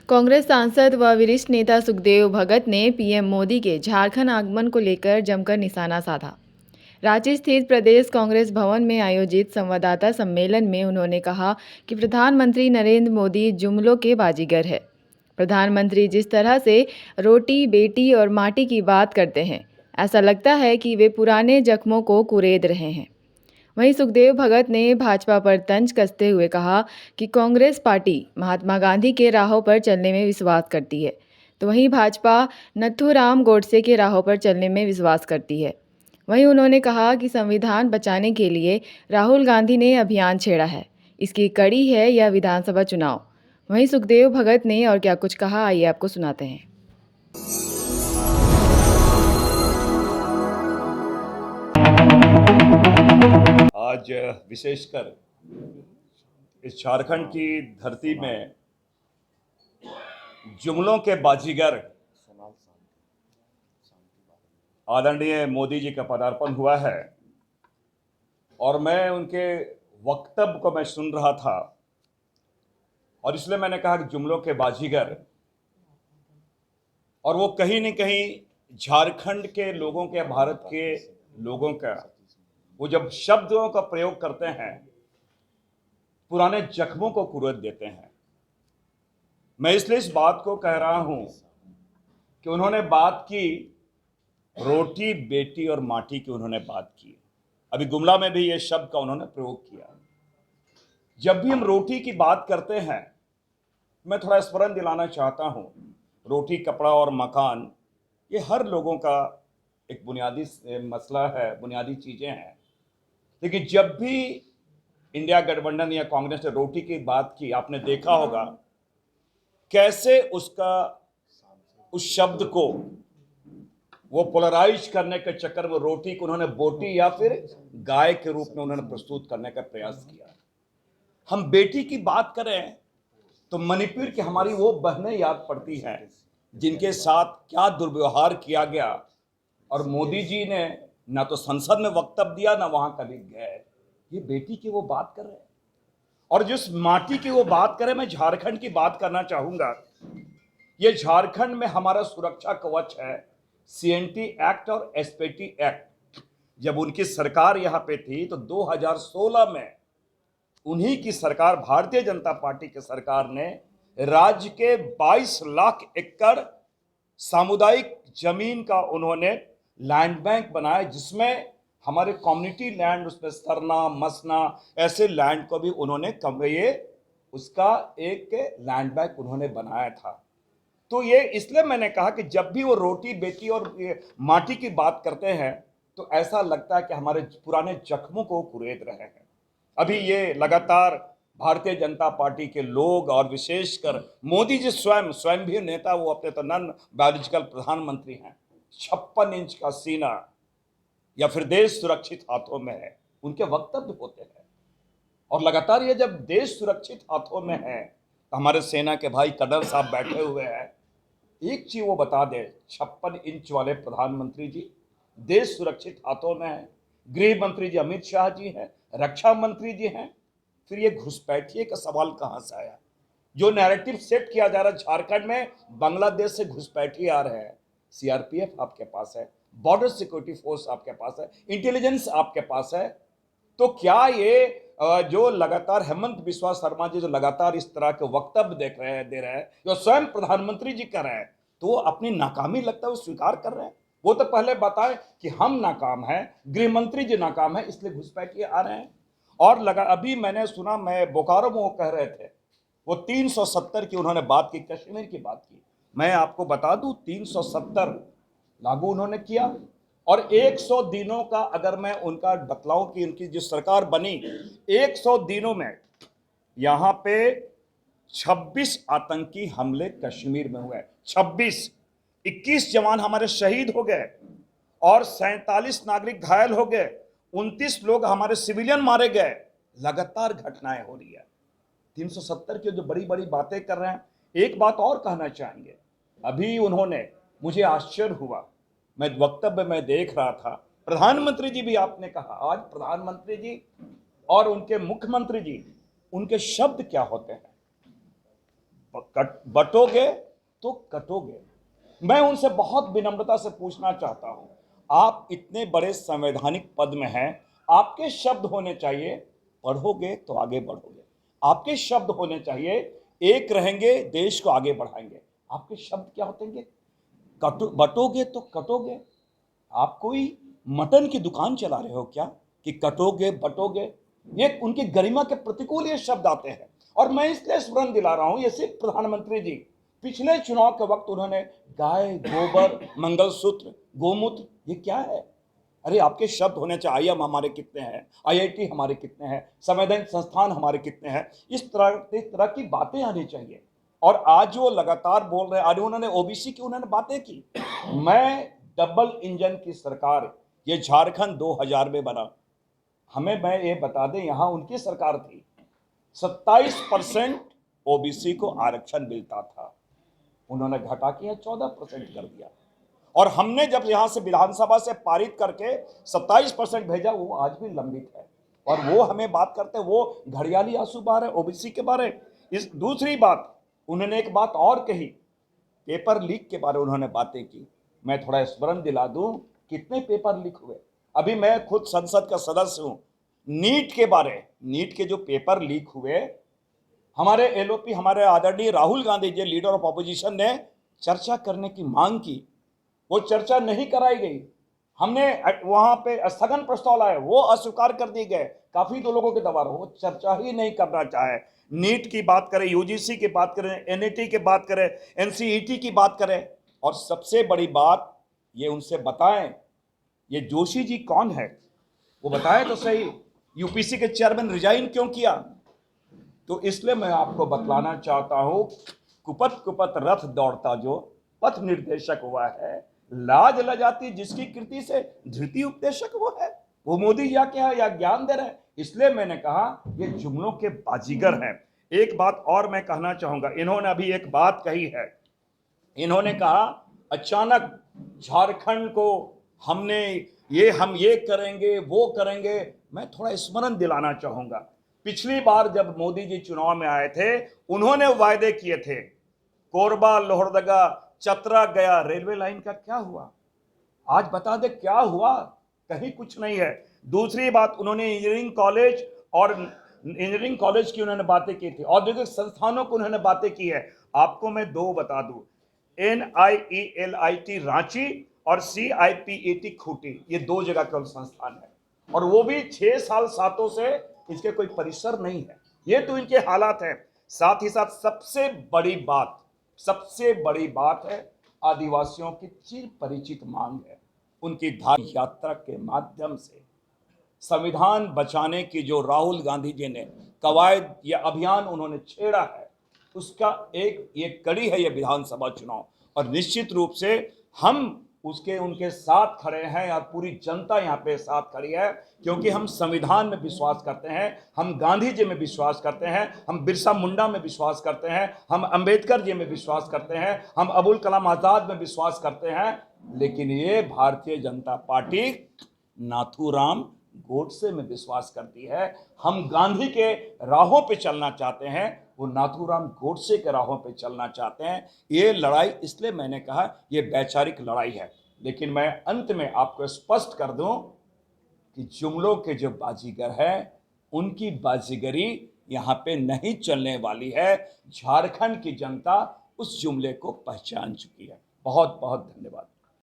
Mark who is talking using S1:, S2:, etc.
S1: कांग्रेस सांसद व वरिष्ठ नेता सुखदेव भगत ने पीएम मोदी के झारखंड आगमन को लेकर जमकर निशाना साधा। रांची स्थित प्रदेश कांग्रेस भवन में आयोजित संवाददाता सम्मेलन में उन्होंने कहा कि प्रधानमंत्री नरेंद्र मोदी जुमलों के बाजीगर है। प्रधानमंत्री जिस तरह से रोटी, बेटी और माटी की बात करते हैं, ऐसा लगता है कि वे पुराने जख्मों को कुरेद रहे हैं। वहीं सुखदेव भगत ने भाजपा पर तंज कसते हुए कहा कि कांग्रेस पार्टी महात्मा गांधी के राहों पर चलने में विश्वास करती है, तो वहीं भाजपा नथुराम गोडसे के राहों पर चलने में विश्वास करती है। वहीं उन्होंने कहा कि संविधान बचाने के लिए राहुल गांधी ने अभियान छेड़ा है, इसकी कड़ी है यह विधानसभा चुनाव। वहीं सुखदेव भगत ने और क्या कुछ कहा, आइए आपको सुनाते हैं।
S2: आज विशेषकर इस झारखंड की धरती में जुमलों के बाजीगर आदरणीय मोदी जी का पदार्पण हुआ है और मैं उनके वक्तव्य को मैं सुन रहा था और इसलिए मैंने कहा कि जुमलों के बाजीगर, और वो कहीं न कहीं झारखंड के लोगों के, भारत के लोगों का, वो जब शब्दों का प्रयोग करते हैं पुराने जख्मों को कुरेद देते हैं। मैं इसलिए इस बात को कह रहा हूं कि उन्होंने बात की रोटी, बेटी और माटी की, उन्होंने बात की। अभी गुमला में भी ये शब्द का उन्होंने प्रयोग किया। जब भी हम रोटी की बात करते हैं, मैं थोड़ा स्मरण दिलाना चाहता हूं, रोटी, कपड़ा और मकान ये हर लोगों का एक बुनियादी मसला है, बुनियादी चीजें हैं। लेकिन जब भी इंडिया गठबंधन या कांग्रेस ने रोटी की बात की, आपने देखा होगा कैसे उस शब्द को वो पोलराइज करने के चक्कर में रोटी को उन्होंने बोटी या फिर गाय के रूप में उन्होंने प्रस्तुत करने का प्रयास किया। हम बेटी की बात करें तो मणिपुर की हमारी वो बहनें याद पड़ती हैं जिनके साथ क्या दुर्व्यवहार किया गया, और मोदी जी ने ना तो संसद में वक्तव्य दिया, ना वहां कभी गए। ये बेटी की वो बात कर रहे हैं। और जिस माटी की वो बात करें, मैं झारखंड की बात करना चाहूंगा। ये झारखंड में हमारा सुरक्षा कवच है सीएनटी एक्ट और एसपीटी एक्ट। जब उनकी सरकार यहां पे थी तो 2016 में उन्हीं की सरकार, भारतीय जनता पार्टी की सरकार ने राज्य के 22 लाख एकड़ सामुदायिक जमीन का उन्होंने लैंड बैंक बनाया, जिसमें हमारे कम्युनिटी लैंड, उसमें सरना, मसना, ऐसे लैंड को भी उन्होंने उसका एक लैंड बैंक उन्होंने बनाया था। तो ये इसलिए मैंने कहा कि जब भी वो रोटी, बेटी और माटी की बात करते हैं तो ऐसा लगता है कि हमारे पुराने जख्मों को कुरेद रहे हैं। अभी ये लगातार भारतीय जनता पार्टी के लोग और विशेषकर मोदी जी स्वयं भी नेता, वो अपने तो नॉन बायोलॉजिकल प्रधानमंत्री हैं, 56 इंच का सीना या फिर देश सुरक्षित हाथों में है, उनके वक्तव्य होते हैं। और लगातार ये जब देश सुरक्षित हाथों में है तो हमारे सेना के भाई कर्नल साहब बैठे हुए हैं, एक चीज वो बता दे, 56 इंच वाले प्रधानमंत्री जी देश सुरक्षित हाथों में है, गृह मंत्री जी अमित शाह जी हैं, रक्षा मंत्री जी हैं, फिर ये घुसपैठिए का सवाल कहां से आया? जो नैरेटिव सेट किया जा रहा है झारखंड में बांग्लादेश से घुसपैठिए आ रहे हैं, सीआरपीएफ आपके पास है, बॉर्डर सिक्योरिटी फोर्स आपके पास है, इंटेलिजेंस आपके पास है, तो क्या ये जो लगातार हेमंत बिस्वा शर्मा जी जो लगातार इस तरह के वक्तव्य दे रहे हैं, जो स्वयं प्रधानमंत्री जी कर रहे हैं, तो वो अपनी नाकामी लगता है वो स्वीकार कर रहे हैं? वो तो पहले बताएं कि हम नाकाम हैं, गृह मंत्री जी नाकाम है, इसलिए घुसपैठिए आ रहे हैं। और अभी मैंने सुना, मैं बोकारो में वो कह रहे थे, वो 370 की उन्होंने बात की, कश्मीर की बात की। मैं आपको बता दूं 370 लागू उन्होंने किया, और 100 दिनों का अगर मैं उनका बतलाऊं कि उनकी जो सरकार बनी 100 दिनों में यहां पे 26 आतंकी हमले कश्मीर में हुए, 26, 21 जवान हमारे शहीद हो गए और 47 नागरिक घायल हो गए, 29 लोग हमारे सिविलियन मारे गए। लगातार घटनाएं हो रही है। 370 की जो बड़ी बड़ी बातें कर रहे हैं। एक बात और कहना चाहेंगे, अभी उन्होंने, मुझे आश्चर्य हुआ, मैं वक्तव्य में देख रहा था, प्रधानमंत्री जी भी आपने कहा, आज प्रधानमंत्री जी और उनके मुख्यमंत्री जी, उनके शब्द क्या होते हैं? बटोगे तो कटोगे। मैं उनसे बहुत विनम्रता से पूछना चाहता हूं, आप इतने बड़े संवैधानिक पद में हैं, आपके शब्द होने चाहिए, पढ़ोगे तो आगे बढ़ोगे। आपके शब्द होने चाहिए, एक रहेंगे, देश को आगे बढ़ाएंगे। आपके शब्द क्या होते हैं? बटोगे तो कटोगे। आप कोई मटन की दुकान चला रहे हो क्या कि कटोगे बटोगे? ये उनकी गरिमा के प्रतिकूल ये शब्द आते हैं। और मैं इसलिए स्मरण दिला रहा हूं, ये सिर्फ प्रधानमंत्री जी पिछले चुनाव के वक्त उन्होंने गाय, गोबर, मंगलसूत्र, गोमूत्र, ये क्या है? अरे आपके शब्द होने चाहिए। आईएम हमारे कितने हैं, आईआईटी हमारे कितने हैं, संवैधानिक संस्थान हमारे कितने हैं, इस तरह की बातें आनी चाहिए। और आज वो लगातार बोल रहे हैं, आज उन्होंने ओबीसी की उन्होंने बातें की। मैं डबल इंजन की सरकार, ये झारखंड 2000 में बना, मैं ये बता दें, यहां उनकी सरकार थी, 27% ओबीसी को आरक्षण मिलता था, उन्होंने घटा के 14% कर दिया। और हमने जब यहां से विधानसभा से पारित करके 27% भेजा, वो आज भी लंबित है। और वो हमें बात करते, वो घड़ियाली आंसू बहा रहे ओबीसी के बारे। इस दूसरी बात, उन्होंने एक बात और कही, पेपर लीक के बारे उन्होंने बातें की। मैं थोड़ा स्मरण दिला दूं, कितने पेपर लीक हुए। अभी मैं खुद संसद का सदस्य हूं, नीट के बारे, नीट के जो पेपर लीक हुए, हमारे एलओपी, हमारे आदरणीय Rahul Gandhi ji, leader of opposition, ने चर्चा करने की मांग की, वो चर्चा नहीं कराई गई। हमने वहां पे स्थगन प्रस्ताव लाए, वो अस्वीकार कर दिए गए, काफी दो लोगों के दबाव, वो चर्चा ही नहीं करना चाहे। नीट की बात करें, यूजीसी की बात करें, एनईटी की बात करें, एनसीईटी की बात करें। और सबसे बड़ी बात, ये उनसे बताएं, ये जोशी जी कौन है, वो बताएं तो सही। यूपीसी के चेयरमैन रिजाइन क्यों किया? तो इसलिए मैं आपको बतलाना चाहता हूं, कुपत कुपत रथ दौड़ता जो पथ निर्देशक हुआ है, लाज लजाती जिसकी कृति से धृति उपदेशक वो है। वो मोदी या क्या या ज्ञान दे रहे हैं। इसलिए मैंने कहा ये जुमलों के बाजीगर हैं। एक बात और मैं कहना चाहूंगा, इन्होंने अभी एक बात कही है, इन्होंने कहा अचानक झारखंड को हम ये करेंगे वो करेंगे। मैं थोड़ा स्मरण दिलाना चाहूंगा, पिछली बार जब मोदी जी चुनाव में आए थे, उन्होंने वायदे किए थे, कोरबा, लोहरदगा, चतरा गया रेलवे लाइन का क्या हुआ? आज बता दे क्या हुआ? कहीं कुछ नहीं है। दूसरी बात, उन्होंने इंजीनियरिंग कॉलेज की उन्होंने बातें की थी, औद्योगिक संस्थानों को उन्होंने बातें की है। आपको मैं दो बता दूं, NIELIT रांची और CIPET खूंटी, ये दो जगह केवल संस्थान है, और वो भी 6 साल सातों से इसके कोई परिसर नहीं है। ये तो इनके हालात हैं। साथ ही साथ सबसे बड़ी बात है, आदिवासियों की चिर परिचित मांग है, उनकी धार्मिक यात्रा के माध्यम से संविधान बचाने की जो राहुल गांधी जी ने कवायद या अभियान उन्होंने छेड़ा है, उसका एक कड़ी है ये विधानसभा चुनाव। और निश्चित रूप से हम उनके साथ खड़े हैं, और पूरी जनता यहाँ पे साथ खड़ी है, क्योंकि हम संविधान में विश्वास करते हैं, हम गांधी जी में विश्वास करते हैं, हम बिरसा मुंडा में विश्वास करते हैं, हम अंबेडकर जी में विश्वास करते हैं, हम अबुल कलाम आजाद में विश्वास करते हैं। लेकिन ये भारतीय जनता पार्टी नाथूराम गोडसे में विश्वास करती है। हम गांधी के राहों पे चलना चाहते हैं, वो नाथूराम गोडसे के राहों पे चलना चाहते हैं। ये लड़ाई, इसलिए मैंने कहा ये वैचारिक लड़ाई है। लेकिन मैं अंत में आपको स्पष्ट कर दूं कि जुमलों के जो बाजीगर है, उनकी बाजीगरी यहाँ पे नहीं चलने वाली है। झारखंड की जनता उस जुमले को पहचान चुकी है। बहुत बहुत धन्यवाद।